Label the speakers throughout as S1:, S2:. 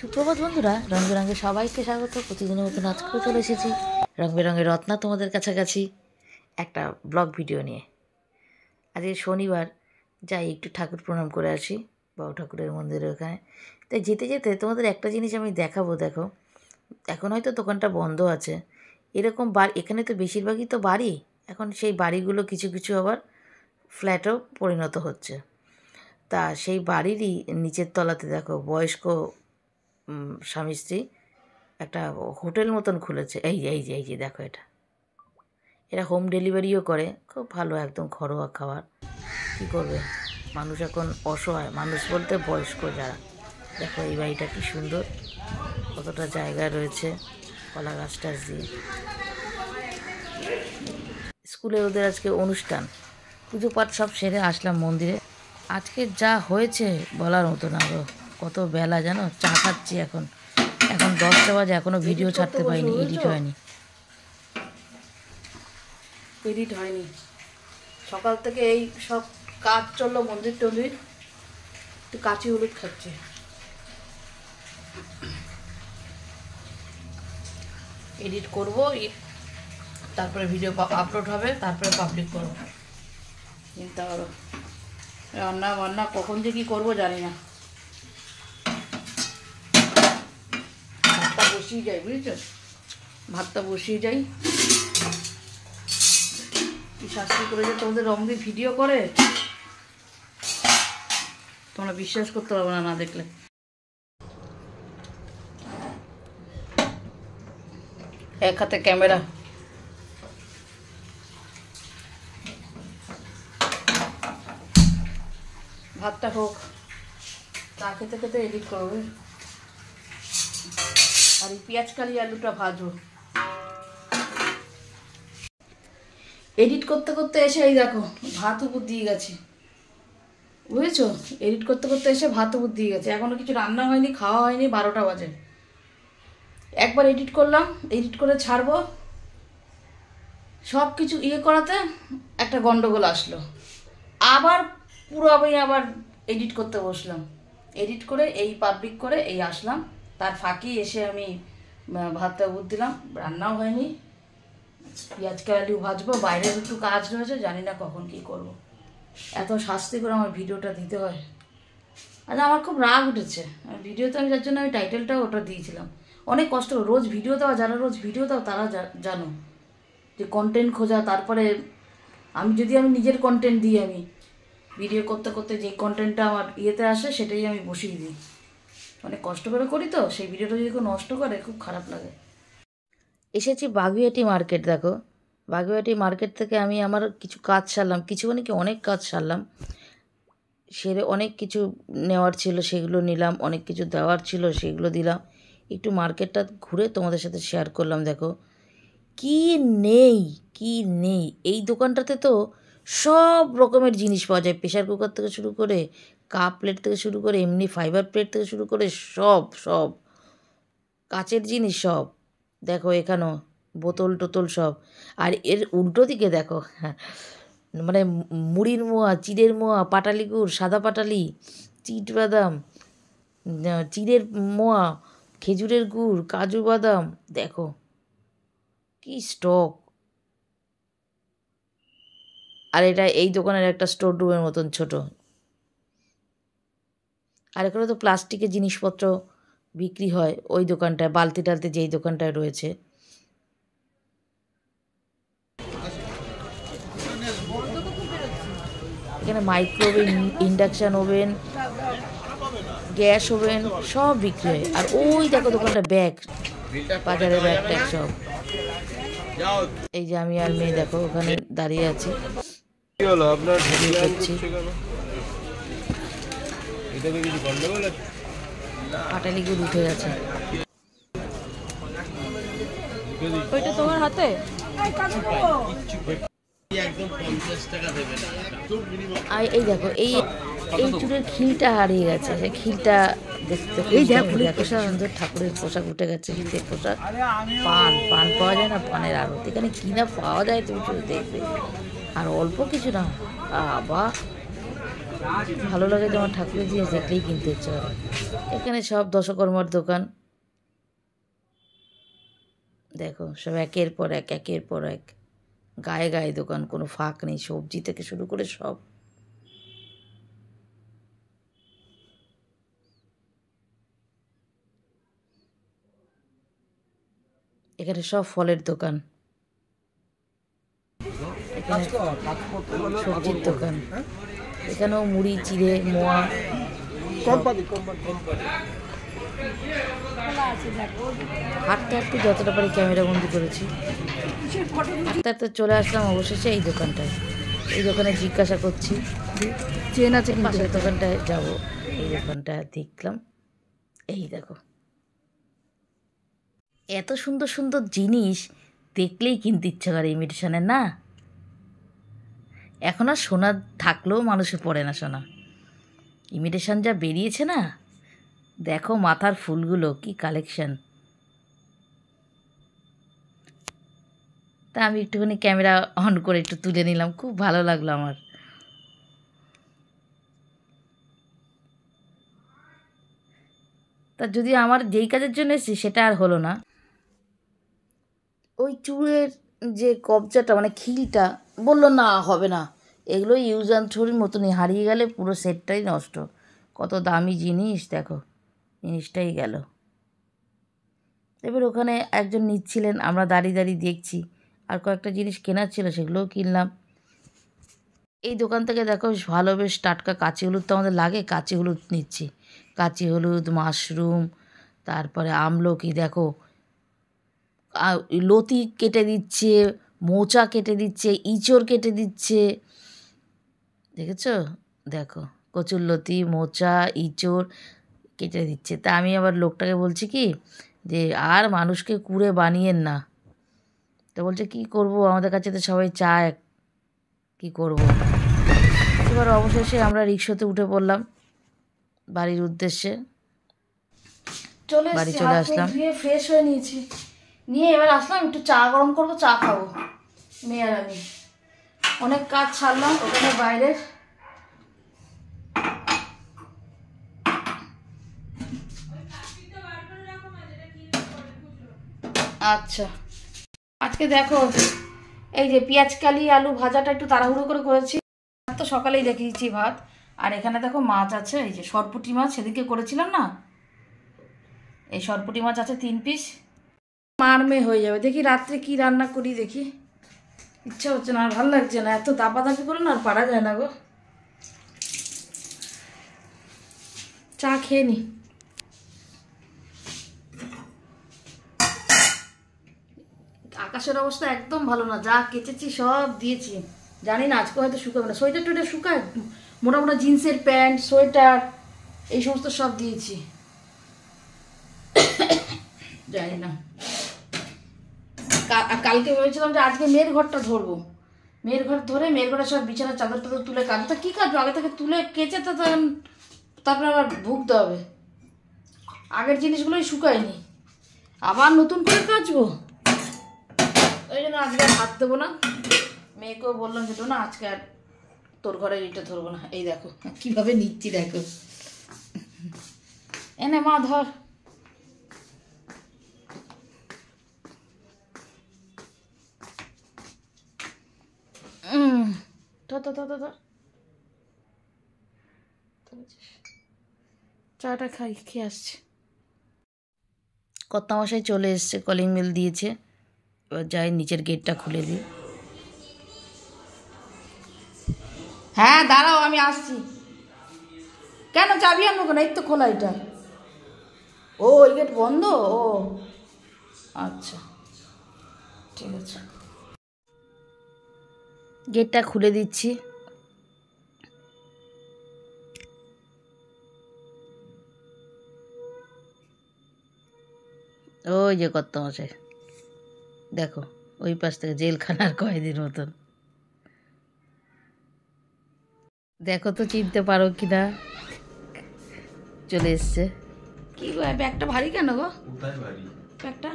S1: সুপ্রভাত বন্ধুরা, রং বেরঙে সবাইকে স্বাগত। প্রতিদিনের মতন আজকেও চলে এসেছি রং বেরঙের রত্না তোমাদের কাছাকাছি একটা ব্লগ ভিডিও নিয়ে। আজকে শনিবার, যাই একটু ঠাকুর প্রণাম করে আসি বাবু ঠাকুরের মন্দিরের ওখানে। তাই যেতে যেতে তোমাদের একটা জিনিস আমি দেখাবো। দেখো, এখন হয়তো দোকানটা বন্ধ আছে, এরকম বাড়ি এখানে তো বেশিরভাগই তো বাড়ি, এখন সেই বাড়িগুলো কিছু কিছু আবার ফ্ল্যাটও পরিণত হচ্ছে। তা সেই বাড়িরই নিচের তলাতে দেখো বয়স্ক স্বামী স্ত্রী একটা হোটেল মতন খুলেছে। এই যে দেখো, এরা হোম ডেলিভারিও করে, খুব ভালো, একদম ঘরোয়া খাবার। কী করবে মানুষ, এখন অসহায় মানুষ বলতে বয়স্ক যারা। দেখো এই বাড়িটা কি সুন্দর, কতটা জায়গা রয়েছে, কলা গাছ টাছ দিয়ে। স্কুলে ওদের আজকে অনুষ্ঠান, পুজো পাঠ সব সেরে আসলাম মন্দিরে। আজকে যা হয়েছে বলার মতো না গো। কত বেলা জানো, চা খাচ্ছি এখন 10টা বাজে, এখনও ভিডিও ছাড়তে পারিনি, এডিট হয়নি। সকাল থেকে এই সব কাজ চললো, মন্দির টন্দির, একটু কাঁচি হলুদ খাচ্ছি। এডিট করব, তারপরে ভিডিও আপলোড হবে, তারপরে পাবলিক করবো। চিন্তা করো, রান্না বান্না কখন যে কী করবো জানি না। ভাতটা বসিয়ে যাই, বুঝেছো, ভাতটা বসিয়ে যাই। কি শাস্তি করে যে তোমাদের রং দিয়ে ভিডিও করে, তোমরা বিশ্বাস করতে পারবে না, না দেখলে। এক হাতে ক্যামেরা, ভাতটা হোক, চা খেতে খেতে এডিট করবে। আর এই পেঁয়াজ কালি আলুটা ভাজবো। এডিট করতে করতে এসে এই দেখো ভাত উপর দিয়ে গেছে, বুঝেছো। এডিট করতে করতে এসে ভাত উপর দিয়ে গেছে, এখনো কিছু রান্না হয়নি, খাওয়া হয়নি, 12টা বাজে। একবার এডিট করলাম, এডিট করে ছাড়বো, সব কিছু করাতে একটা গন্ডগোল আসলো। আবার পুরো আমি আবার এডিট করতে বসলাম, এডিট করে এই পাবলিক করে এই আসলাম। তার ফাঁকি এসে আমি ভাতটা উপর দিলাম, রান্নাও হয়নি। পেঁয়াজ আলু ভাজবো, বাইরের একটু কাজ রয়েছে, জানি না কখন কি করব। এত শাস্তি করে আমার ভিডিওটা দিতে হয়। আজ আমার খুব রাগ উঠেছে ভিডিওতে, যার জন্য আমি টাইটেলটাও ওটা দিয়েছিলাম। অনেক কষ্ট, রোজ ভিডিও দেওয়া, যারা রোজ ভিডিও দাও তারা জানো যে কন্টেন্ট খোঁজা। তারপরে আমি নিজের কন্টেন্ট দিই, আমি ভিডিও করতে করতে যে কন্টেন্টটা আমার ইয়েতে আসে সেটাই আমি বসিয়ে দিই। অনেক কষ্ট করে করি তো, সেই ভিডিওটা যদি কেউ নষ্ট করে খুব খারাপ লাগে। এসেছি বাগুইআটি মার্কেট। দেখো, বাগুইআটি মার্কেট থেকে আমি আমার কিছু কাজ সারলাম, কিছু মানে কি অনেক কাজ সারলাম। সেরে অনেক কিছু নেওয়ার ছিল সেগুলো নিলাম, অনেক কিছু দেওয়ার ছিল সেগুলো দিলাম। একটু মার্কেটটা ঘুরে তোমাদের সাথে শেয়ার করলাম। দেখো কি নেই এই দোকানটাতে, তো সব রকমের জিনিস পাওয়া যায়। প্রেশার কুকার থেকে শুরু করে, কাপ প্লেট থেকে শুরু করে, এমনি ফাইবার প্লেট থেকে শুরু করে সব কাচের জিনিস সব। দেখো এখানেও বোতল টোতল সব। আর এর উল্টো দিকে দেখো, মানে মুড়ির মোয়া, চিড়ের মোয়া, পাটালি গুড়, সাদা পাটালি, চিট বাদাম, চিড়ের মোয়া, খেজুরের গুড়, কাজু বাদাম, দেখো কি স্টক। আর এটা এই দোকানের একটা স্টোর রুমের মতন ছোট। আর এখানে তো প্লাস্টিকের জিনিসপত্র বিক্রি হয় ওই দোকানটায়, বালতি টালতি যেই দোকানটায় রয়েছে। এখানে micro oven, induction oven, gas oven সব বিক্রি হয়। আর ওই দেখো দোকানটা ব্যাগ, বাজারের ব্যাগ ট্যাগ সব। এই যে আমি আর মেয়ে দেখো ওখানে দাঁড়িয়ে আছি, পাটালি গুড় উঠে গেছে। ওইটা তোমার হাতে? আর এই দেখো এই চুলের খিলটা হারিয়ে গেছে, সেই খিলটা দেখতে সুন্দর। ঠাকুরের পোশাক উঠে গেছে, শীতের পোশাক। পান পাওয়া যায় না, পানের আড়ত এখানে কি না পাওয়া যায় তুমি শুধু দেখবে। আর অল্প কিছু না, আবার ভালো লাগে যে আমার ঠাকুরের জিনিস দেখলেই কিনতে ইচ্ছে করে। এখানে সব দশকর্মার দোকান, দেখো সব একের পর এক একের পর এক, গায়ে গায়ে দোকান, কোনো ফাঁক নেই, সবজি থেকে শুরু করে সব। এখানে সব ফলের দোকান, এখানে সবজির দোকান, এখানেও মুড়ি চিড়ে মোয়া। হাঁটতে হাঁটতে যতটা পারি ক্যামেরা বন্দি করেছি। হাঁটতে হাঁটতে চলে আসলাম অবশেষে এই দোকানটায়। এই দোকানে জিজ্ঞাসা করছি চেন আছে কিন্তু, এই দোকানটায় যাবো। এই দোকানটা দেখলাম, এই দেখো এত সুন্দর সুন্দর জিনিস দেখলেই কিনতে ইচ্ছা করে ইমিটেশনের, না? এখন আর সোনা থাকলেও মানুষে পড়ে না সোনা, ইমিটেশন যা বেরিয়েছে না। দেখো মাথার ফুলগুলো কি কালেকশন। তা আমি একটুখানি ক্যামেরা অন করে একটু তুলে নিলাম, খুব ভালো লাগলো আমার। তা যদি আমার যেই কাজের জন্য এসেছি সেটা আর হলো না, ওই চুলের যে কবজাটা মানে খিলটা, বললো না হবে না, এগুলো ইউজ অ্যান্ড থ্রোর মতনই, হারিয়ে গেলে পুরো সেটটাই নষ্ট। কত দামি জিনিস, দেখো জিনিসটাই গেল। এবার ওখানে একজন নিচ্ছিলেন, আমরা দাঁড়িয়ে দাঁড়িয়ে দেখছি, আর কয়েকটা জিনিস কেনার ছিল সেগুলোও কিনলাম। এই দোকান থেকে দেখো ভালো বেশ টাটকা কাঁচি হলুদ তো আমাদের লাগে, কাঁচি হলুদ নিচ্ছি। কাঁচি হলুদ, মাশরুম, তারপরে আমলকি, দেখো লতি কেটে দিচ্ছে, মোচা কেটে দিচ্ছে, ইঁচড় কেটে দিচ্ছে, দেখেছো? দেখো কচুরলতি, মোচা, ইঁচড় কেটে দিচ্ছে। তা আমি আবার লোকটাকে বলছি কি যে আর মানুষকে কুড়ে বানিয়েন না। তো বলছে কি করব, আমাদের কাছে তো সবাই চায়, কি করব। এবার অবশেষে আমরা রিক্সাতে উঠে পড়লাম বাড়ির উদ্দেশ্যে। বাড়ি চলে আসলাম, ফ্রেশ হয়ে নিয়েছি, নিয়ে এবার আসলাম একটু চা গরম করবো, চা খাবো মেয়ে আর আমি। অনেক কাজ ছাড়লাম ওখানে বাইরের। আচ্ছা আজকে দেখো এই যে পেঁয়াজ কালি আলু ভাজাটা একটু তাড়াহুড়ো করে করেছি, তো সকালেই দেখিয়েছি ভাত। আর এখানে দেখো মাছ আছে, এই যে সরপুঁটি মাছ সেদিকে করেছিলাম না, এই সরপুঁটি মাছ আছে 3 পিস। মারমে হয়ে যাবে। দেখি রাত্রে কি রান্না করি, দেখি। ইচ্ছা হচ্ছে না, আর ভালো লাগছে না, এত দাপাদাপি করে না আর পারা যায় না গো। চা খেয়ে নি। আকাশের অবস্থা একদম ভালো না, যা কেচেছি সব দিয়েছি, জানি না আজকে হয়তো শুকাবে না। সোয়েটার টোয়েটার শুকায়, মোটামোটা জিন্সের প্যান্ট সোয়েটার এই সমস্ত সব দিয়েছি, জানি না। কালকে ভেবেছিলাম যে আজকে মেয়ের ঘরটা ধরবো, মেয়ের ঘর ধরে মেয়ের ঘরে সব বিছানার চাদর টাদর তুলে কাটবো। তা কী কাটবো, আগে থেকে তুলে কেচে তো তারপরে আবার ভুগতে হবে। আগের জিনিসগুলোই শুকায়নি, আবার নতুন করে কাচবো। ওই জন্য আজকে আর হাত দেবো না। মেয়েকেও বললাম যে না আজকে আর তোর ঘরে এটা ধরবো না। এই দেখো কিভাবে নিচ্ছি, দেখো এনে মা ধর। চাটা খেয়ে আসছে। কর্তামশাই চলে এসছে, কলিং বেল দিয়েছে। এবার যাই নিচের গেটটা খুলে দিই। হ্যাঁ দাঁড়াও আমি আসছি। কেন চাবি আনবো কেন, এই তো খোলা এটা। ও ওই গেট বন্ধ, ও আচ্ছা ঠিক আছে, গেটটা খুলে দিচ্ছি। ওই যে কর্তামশাই, দেখো ওই পাশ থেকে জেলখানার কয়েদির মতন। দেখো তো চিনতে পারো কিনা, চলে এসছে। কি গো ব্যাগটা ভারী কেন গো? কোথায় ভারী ব্যাগটা?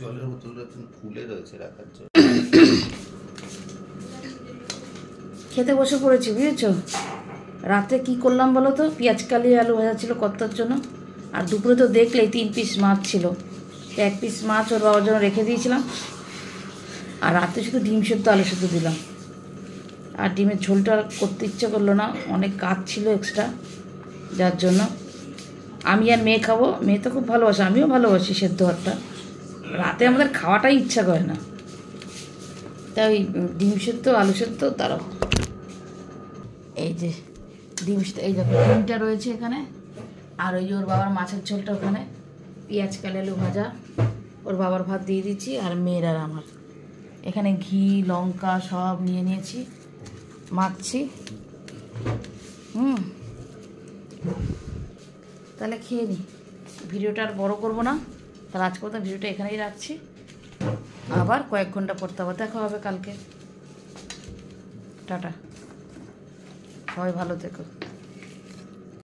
S1: জলের বোতলটা খুলে রয়েছে রাখার জন্য। খেতে বসে পড়েছি বুঝেছো, রাতে কি করলাম বলো তো, পেঁয়াজ কালি আলু ভাজা ছিল কর্তার জন্য, আর দুপুরে তো দেখলেই 3 পিস মাছ ছিল, 1 পিস মাছ ওর বাবার জন্য রেখে দিয়েছিলাম। আর রাতে শুধু ডিম সেদ্ধ আলু সেদ্ধ দিলাম। আর ডিমের ঝোলটা করতে ইচ্ছে করলো না, অনেক কাজ ছিল এক্সট্রা, যার জন্য আমি আর মেয়ে খাবো। মেয়ে তো খুব ভালোবাসে, আমিও ভালোবাসি সেদ্ধ ভাতটা, রাতে আমাদের খাওয়াটাই ইচ্ছা করে না, তাই ওই ডিম সেদ্ধ আলু সেদ্ধ। তারও এই যে ডিম, এই দেখো ডিমটা রয়েছে এখানে, আর ওই যে ওর বাবার মাছের ঝোলটা ওখানে, পেঁয়াজ কালি আলু ভাজা, ওর বাবার ভাত দিয়ে দিচ্ছি, আর মেয়ের আর আমার এখানে ঘি লঙ্কা সব নিয়ে নিয়েছি, মাখছি। তাহলে খেয়ে নিই, ভিডিওটা আর বড় করবো না, তাহলে আজকে মতো ভিডিওটা এখানেই রাখছি। আবার কয়েক ঘন্টা পড়তে আবার দেখা হবে কালকে। টাটা, সবাই ভালো থেকো।